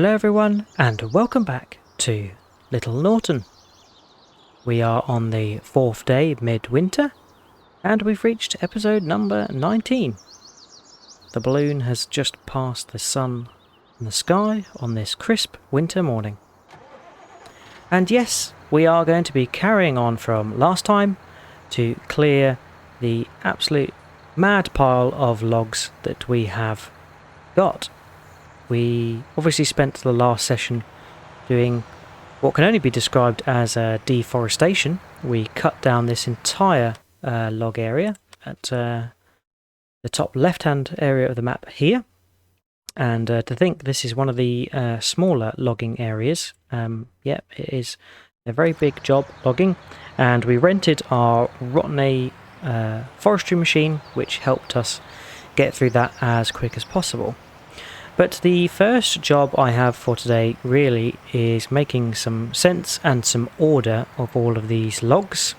Hello everyone and welcome back to Little Norton. We are on the 4th day midwinter and we've reached episode number 19. The balloon has just passed the sun in the sky on this crisp winter morning. And yes, we are going to be carrying on from last time to clear the absolute mad pile of logs that we have got. We obviously spent the last session doing what can only be described as deforestation. We cut down this entire log area at the top left-hand area of the map here. And to think this is one of the smaller logging areas. It is a very big job logging. And we rented our Rotten forestry machine, which helped us get through that as quick as possible. But the first job I have for today really is making some sense and some order of all of these logs.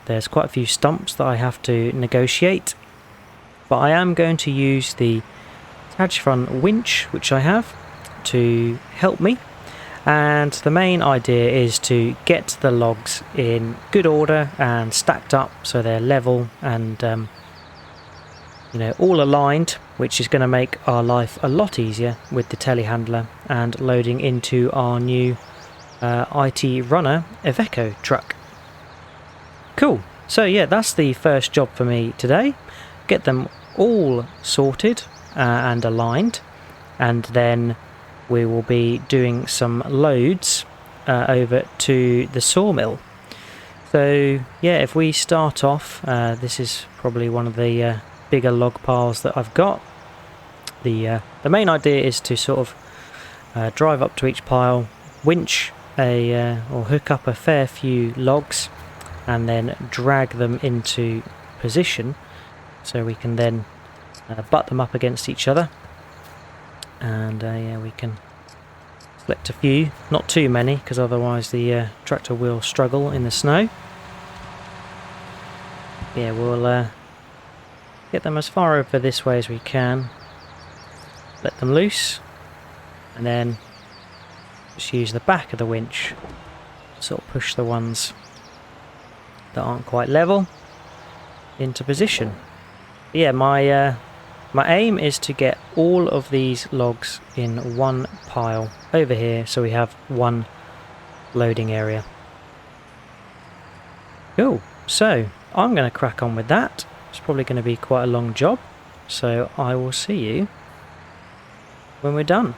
There's quite a few stumps that I have to negotiate, but I am going to use the attach front winch which I have to help me, and the main idea is to get the logs in good order and stacked up so they're level and all aligned, which is going to make our life a lot easier with the telehandler and loading into our new IT runner Iveco truck. Cool. So yeah, that's the first job for me today. Get them all sorted and aligned, and then we will be doing some loads over to the sawmill. So yeah, if we start off, this is probably one of the bigger log piles that I've got. The main idea is to sort of drive up to each pile, winch or hook up a fair few logs, and then drag them into position, so we can then butt them up against each other. And we can select a few, not too many, because otherwise the tractor will struggle in the snow. Yeah, we'll get them as far over this way as we can, let them loose, and then just use the back of the winch to sort of push the ones that aren't quite level into position. But yeah, my aim is to get all of these logs in one pile over here, so we have one loading area. Cool, so I'm going to crack on with that. It's probably going to be quite a long job, so I will see you when we're done.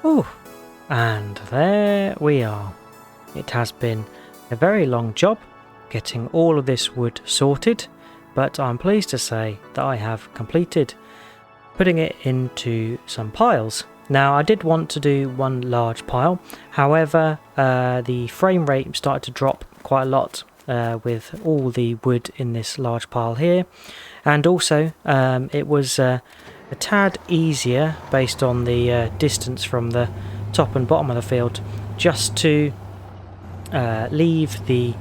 Oh, and there we are. It has been a very long job getting all of this wood sorted, but I'm pleased to say that I have completed putting it into some piles. Now, I did want to do one large pile, however the frame rate started to drop quite a lot with all the wood in this large pile here, and also it was a tad easier based on the distance from the top and bottom of the field just to leave the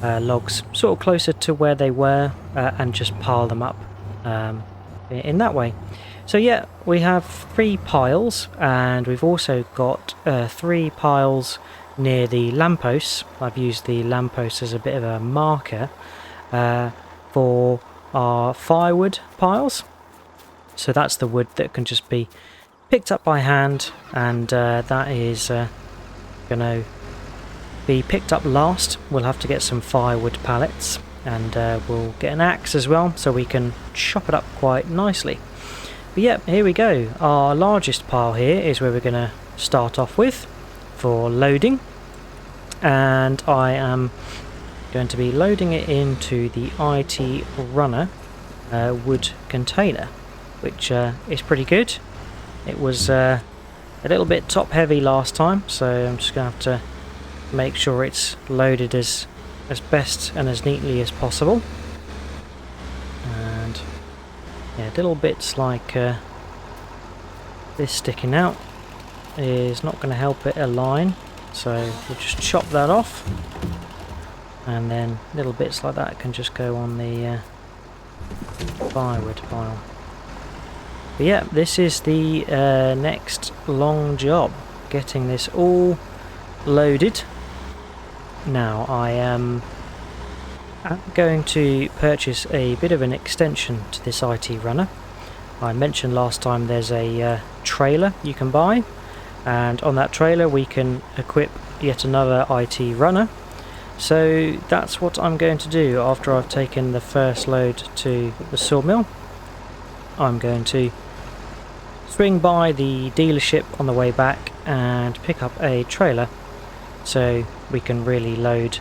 logs sort of closer to where they were and just pile them up in that way. So yeah, we have 3 piles, and we've also got 3 piles near the lampposts. I've used the lampposts as a bit of a marker for our firewood piles. So that's the wood that can just be picked up by hand, and that is going to be picked up last. We'll have to get some firewood pallets, and we'll get an axe as well so we can chop it up quite nicely. But yeah, here we go. Our largest pile here is where we're going to start off with for loading, and I am going to be loading it into the IT runner wood container, which is pretty good. It was a little bit top heavy last time, so I'm just going to have to make sure it's loaded as best and as neatly as possible. And yeah, little bits like this sticking out is not going to help it align, so we'll just chop that off, and then little bits like that can just go on the firewood pile. But yeah, this is the next long job, getting this all loaded. Now I am going to purchase a bit of an extension to this IT runner. I mentioned last time there's a trailer you can buy, and on that trailer we can equip yet another IT runner. So that's what I'm going to do after I've taken the first load to the sawmill. I'm going to swing by the dealership on the way back and pick up a trailer so we can really load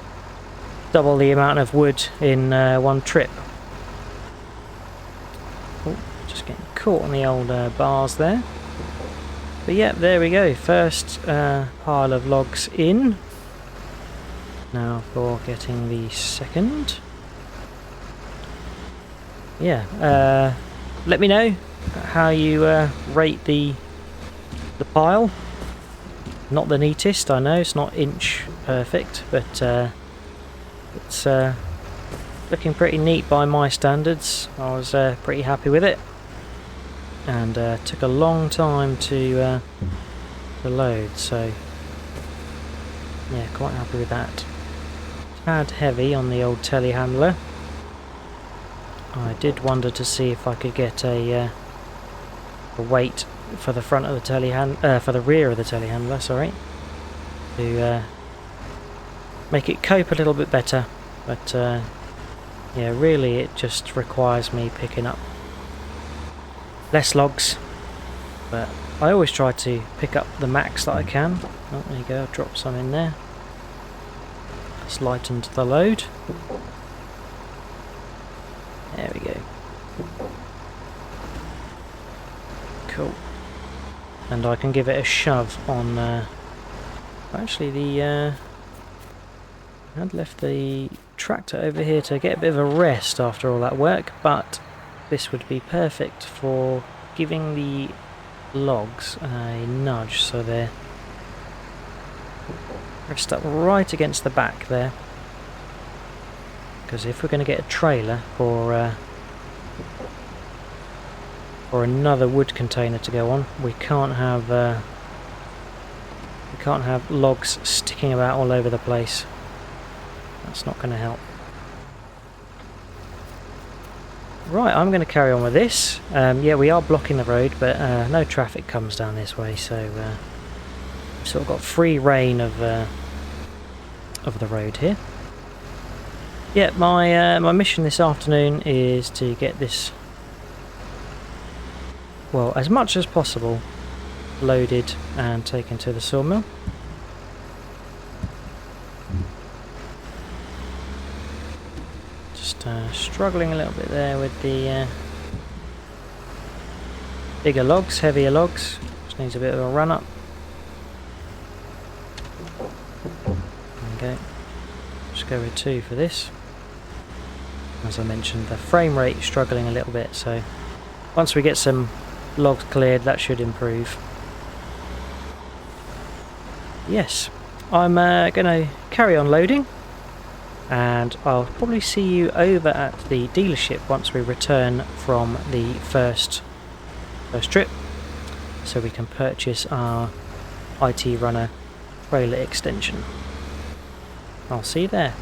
double the amount of wood in one trip. Oh, just getting caught on the old bars there. But yeah, there we go. First pile of logs in. Now for getting the second. Yeah, let me know how you rate the pile. Not the neatest, I know, it's not inch perfect, but it's looking pretty neat by my standards. I was pretty happy with it, and took a long time to load, so yeah, quite happy with that. Tad heavy on the old telehandler. I did wonder to see if I could get a weight for the front of the for the rear of the telehandler, sorry, to make it cope a little bit better, but yeah, really it just requires me picking up less logs, but I always try to pick up the max that I can. Oh, there you go, I've dropped some in there. That's lightened the load. There we go. Cool. And I can give it a shove on actually the I had left the tractor over here to get a bit of a rest after all that work, but this would be perfect for giving the logs a nudge so they're pressed up right against the back there, because if we're going to get a trailer for another wood container to go on, we can't have logs sticking about all over the place. That's not going to help. Right, I'm going to carry on with this. Yeah, we are blocking the road, but no traffic comes down this way, so we've sort of got free reign of the road here. Yeah, my mission this afternoon is to get this, well, as much as possible, loaded and taken to the sawmill. Just struggling a little bit there with the bigger logs, heavier logs. Just needs a bit of a run up. There we go. Just go with 2 for this. As I mentioned, the frame rate is struggling a little bit, so once we get some logs cleared, that should improve. Yes, I'm going to carry on loading, and I'll probably see you over at the dealership once we return from the first trip, so we can purchase our IT Runner trailer extension. I'll see you there.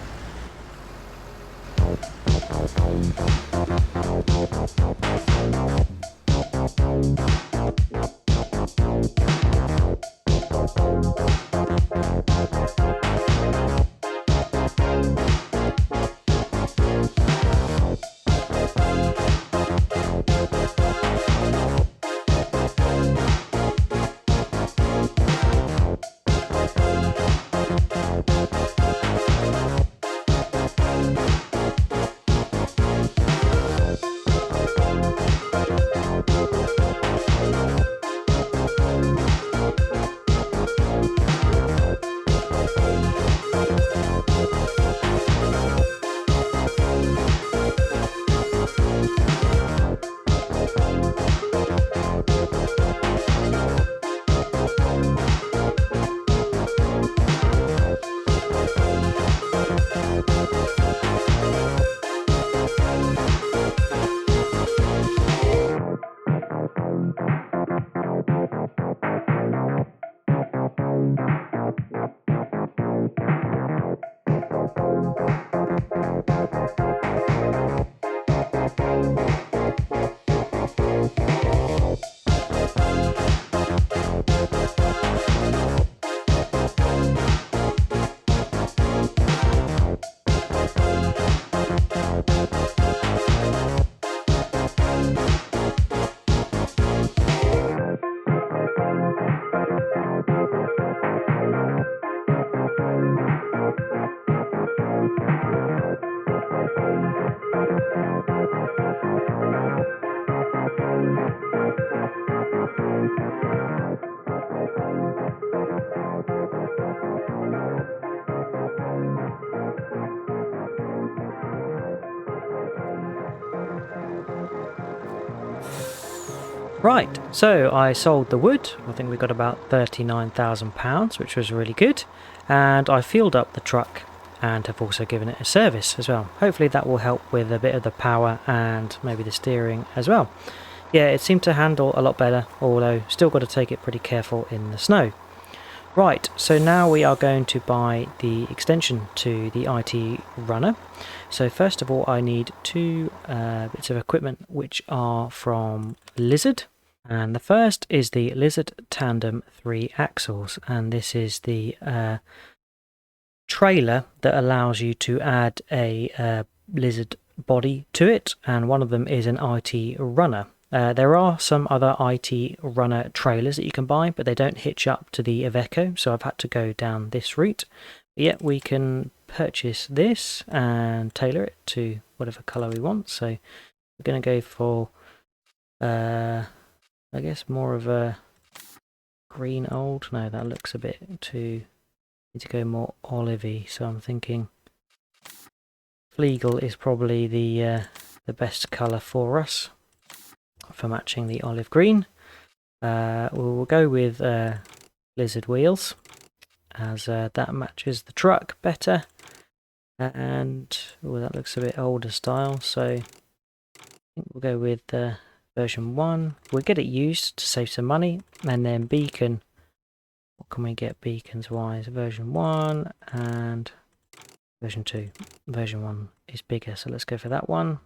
Right, so I sold the wood. I think we got about £39,000, which was really good. And I fueled up the truck and have also given it a service as well. Hopefully that will help with a bit of the power and maybe the steering as well. Yeah, it seemed to handle a lot better, although still got to take it pretty careful in the snow. Right, so now we are going to buy the extension to the IT Runner. So first of all, I need 2 bits of equipment which are from Lizard. And the first is the Lizard Tandem 3 axles, and this is the trailer that allows you to add a Lizard body to it, and one of them is an IT Runner. There are some other IT Runner trailers that you can buy, but they don't hitch up to the Iveco, so I've had to go down this route. But yet we can purchase this and tailor it to whatever colour we want. So we're going to go for I guess more of a green old. No, that looks a bit too... Need to go more olivey. So I'm thinking Fleagle is probably the best colour for us for matching the olive green. We'll go with Lizard wheels, as that matches the truck better. And that looks a bit older style, so I think we'll go with version 1. We'll get it used to save some money, and then beacon. What can we get beacons wise? Version 1 and version 2. Version 1 is bigger, so let's go for that one.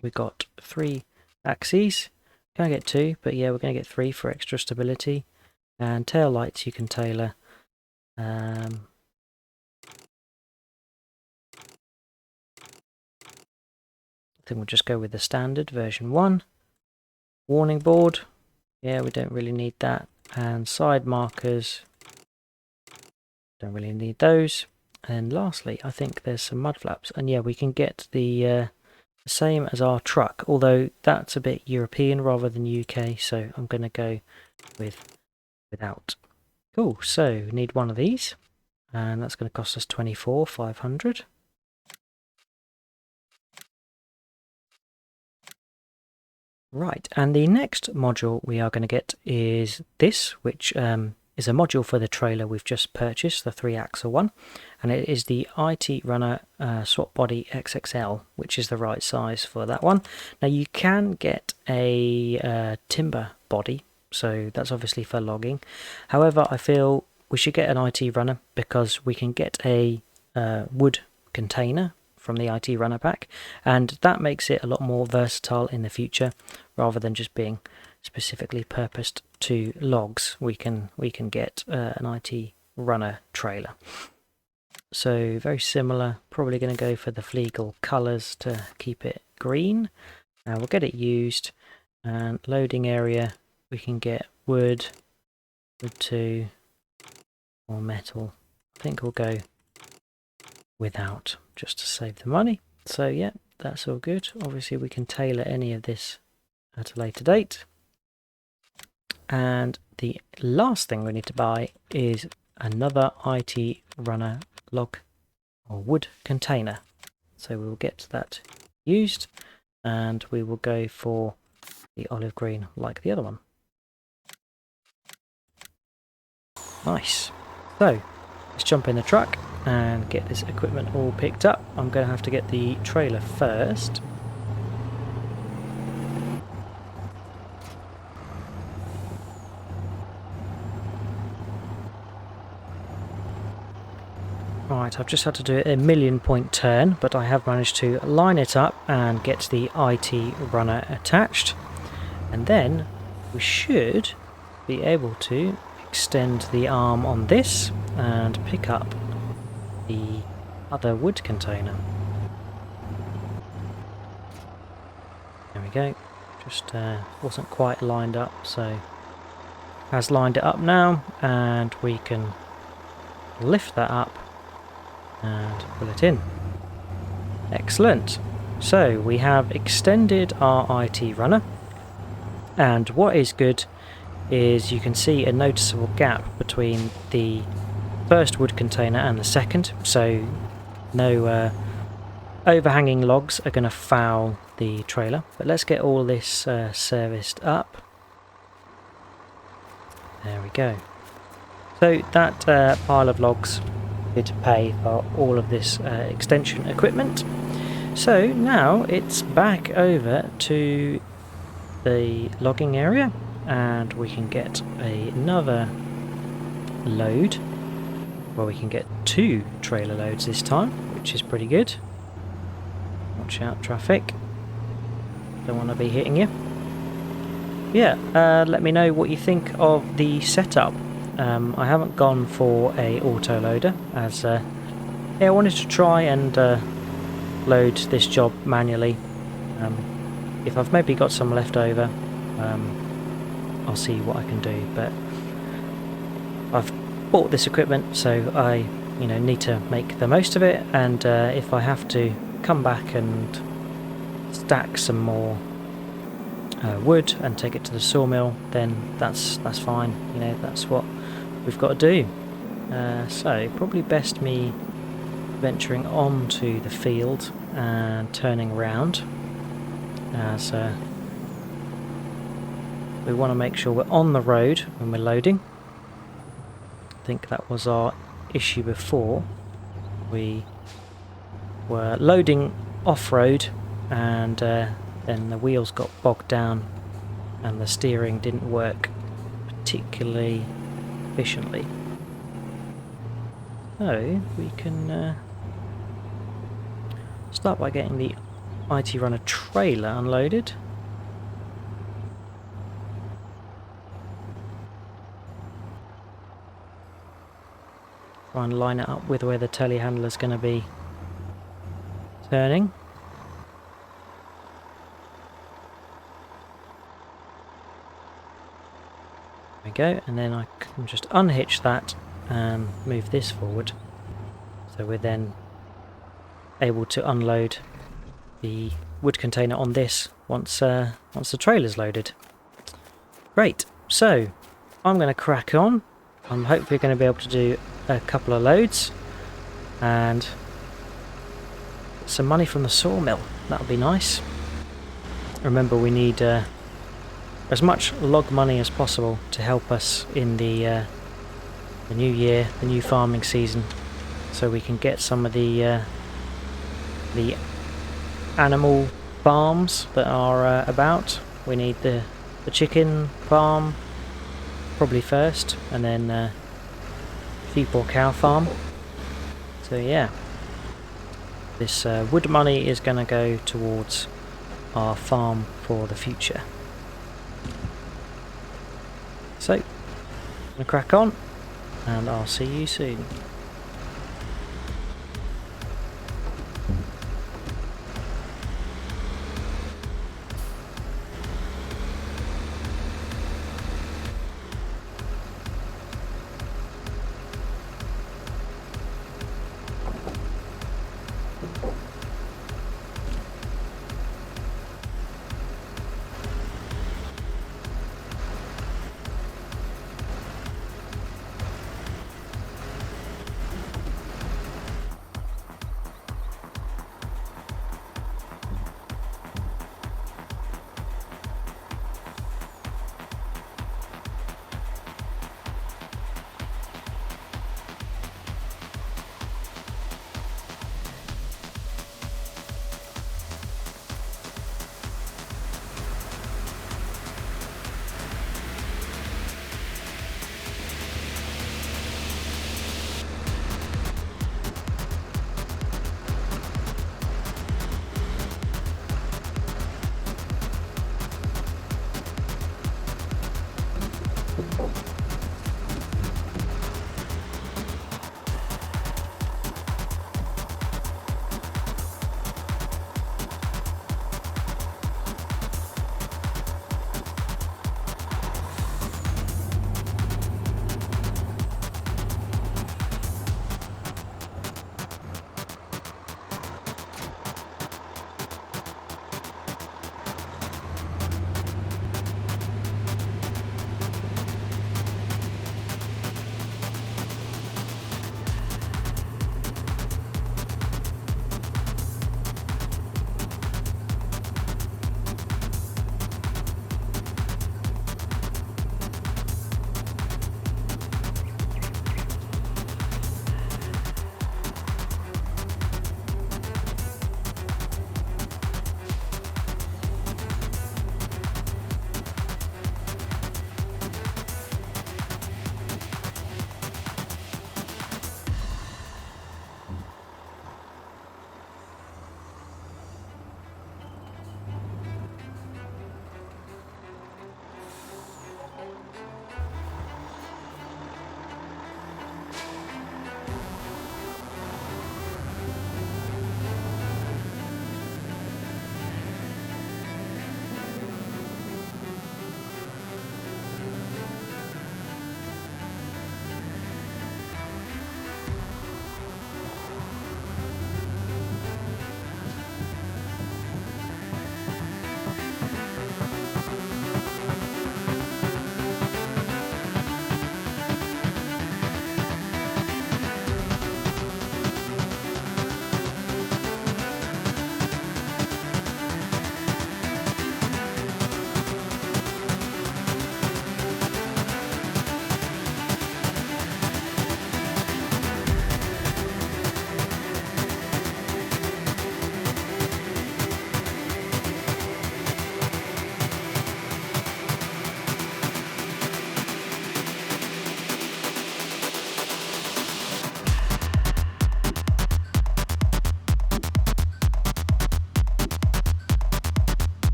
We've got 3 axes. Can't get 2, but yeah, we're going to get 3 for extra stability. And tail lights you can tailor. I think we'll just go with the standard version 1. Warning board. Yeah, we don't really need that. And side markers, don't really need those. And lastly, I think there's some mud flaps. And yeah, we can get the same as our truck, although that's a bit European rather than UK, so I'm going to go without. Cool, so need one of these, and that's going to cost us 24,500. Right, and the next module we are going to get is this, which is a module for the trailer we've just purchased, the 3-axle one, and it is the IT Runner Swap Body XXL, which is the right size for that one. Now you can get a timber body, so that's obviously for logging. However, I feel we should get an IT Runner because we can get a wood container from the IT Runner pack, and that makes it a lot more versatile in the future rather than just being specifically purposed to logs. We can get an IT Runner trailer. So very similar, probably going to go for the Flegel colours to keep it green. We'll get it used, and loading area we can get wood 2 or metal. I think we'll go without, just to save the money. So yeah, that's all good. Obviously we can tailor any of this at a later date. And the last thing we need to buy is another IT Runner log or wood container. So we will get that used, and we will go for the olive green like the other one. Nice. So let's jump in the truck and get this equipment all picked up. I'm going to have to get the trailer first. Right, I've just had to do a 1,000,000 turn, but I have managed to line it up and get the IT Runner attached. And then we should be able to extend the arm on this and pick up the other wood container. There we go. Just wasn't quite lined up, so has lined it up now, and we can lift that up and pull it in. Excellent. So we have extended our IT Runner, and what is good is you can see a noticeable gap between the first wood container and the second, so no overhanging logs are going to foul the trailer. But let's get all this serviced up. There we go. So that pile of logs did pay for all of this extension equipment. So now it's back over to the logging area, and we can get another load. Well, we can get 2 trailer loads this time, which is pretty good. Watch out, traffic. Don't want to be hitting you. Yeah, let me know what you think of the setup. I haven't gone for a auto loader, as yeah, I wanted to try and load this job manually. If I've maybe got some left over, I'll see what I can do. But I've bought this equipment, so I need to make the most of it. And if I have to come back and stack some more wood and take it to the sawmill, then that's fine. That's what we've got to do. So probably best me venturing onto the field and turning around, as we want to make sure we're on the road when we're loading. I think that was our issue before. We were loading off-road, and then the wheels got bogged down and the steering didn't work particularly efficiently. So we can start by getting the IT Runner trailer unloaded. Try and line it up with where the telehandler is going to be turning. we go, and then I can just unhitch that and move this forward. So we're then able to unload the wood container on this once the trailer's loaded. Great, so I'm going to crack on. I'm hopefully going to be able to do a couple of loads and get some money from the sawmill. That would be nice. Remember, we need as much log money as possible to help us in the new year, the new farming season, so we can get some of the animal farms that are about. We need the chicken farm probably first, and then sheep or cow farm. So yeah, this wood money is going to go towards our farm for the future. So, I'm going to crack on, and I'll see you soon.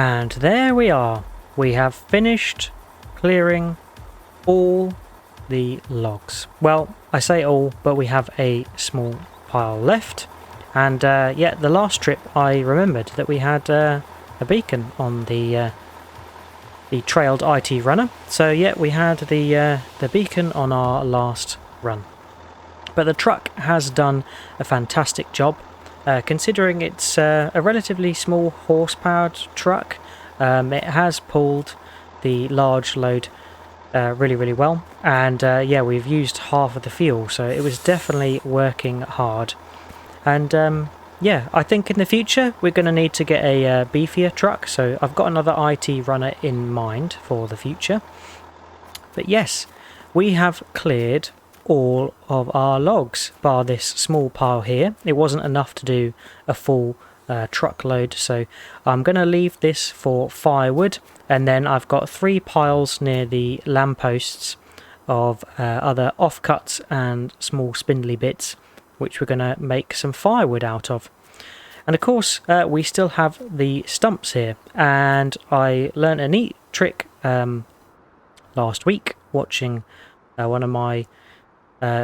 And there we are. We have finished clearing all the logs. Well, I say all, but we have a small pile left. And yeah, the last trip I remembered that we had a beacon on the trailed IT runner. So yeah, we had the beacon on our last run. But the truck has done a fantastic job, considering it's a relatively small horsepowered truck. It has pulled the large load really well, and yeah, we've used half of the fuel, so it was definitely working hard. And yeah, I think in the future we're going to need to get a beefier truck, so I've got another IT runner in mind for the future. But yes, we have cleared all of our logs, bar this small pile here. It wasn't enough to do a full truckload, so I'm going to leave this for firewood, and then I've got 3 piles near the lampposts of other offcuts and small spindly bits, which we're going to make some firewood out of. And of course we still have the stumps here, and I learned a neat trick last week watching one of my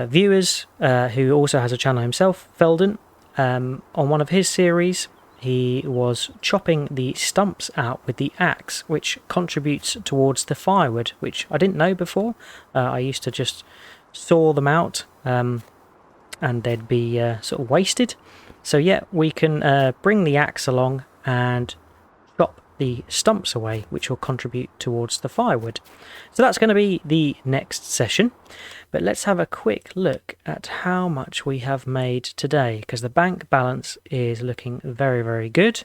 viewers who also has a channel himself, Felden. On one of his series he was chopping the stumps out with the axe, which contributes towards the firewood, which I didn't know before. I used to just saw them out and they'd be sort of wasted. So yeah, we can bring the axe along and chop the stumps away, which will contribute towards the firewood. So that's going to be the next session. But let's have a quick look at how much we have made today, because the bank balance is looking very good.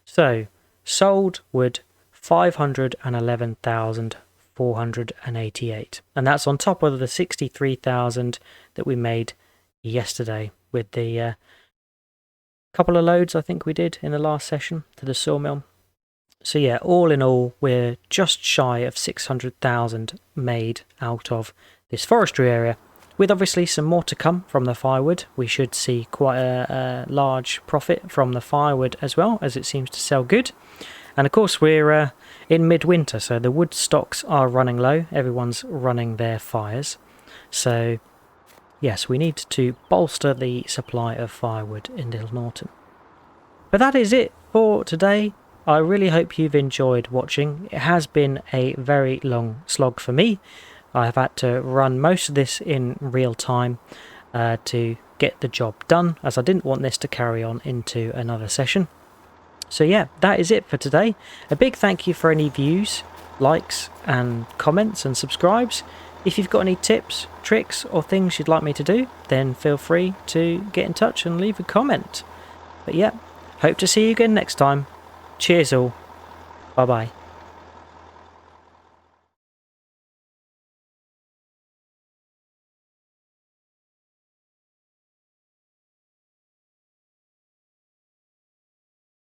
So sold wood 511,488, and that's on top of the 63,000 that we made yesterday with the couple of loads I think we did in the last session to the sawmill. So yeah, all in all, we're just shy of 600,000 made out of this forestry area, with obviously some more to come from the firewood. We should see quite a large profit from the firewood as well, as it seems to sell good. And of course we're in midwinter, so the wood stocks are running low. Everyone's running their fires. So yes, we need to bolster the supply of firewood in Little Norton. But that is it for today. I really hope you've enjoyed watching. It has been a very long slog for me. I have had to run most of this in real time to get the job done, as I didn't want this to carry on into another session. So yeah, that is it for today. A big thank you for any views, likes and comments and subscribes. If you've got any tips, tricks or things you'd like me to do, then feel free to get in touch and leave a comment. But yeah, hope to see you again next time. Cheers all. Bye bye.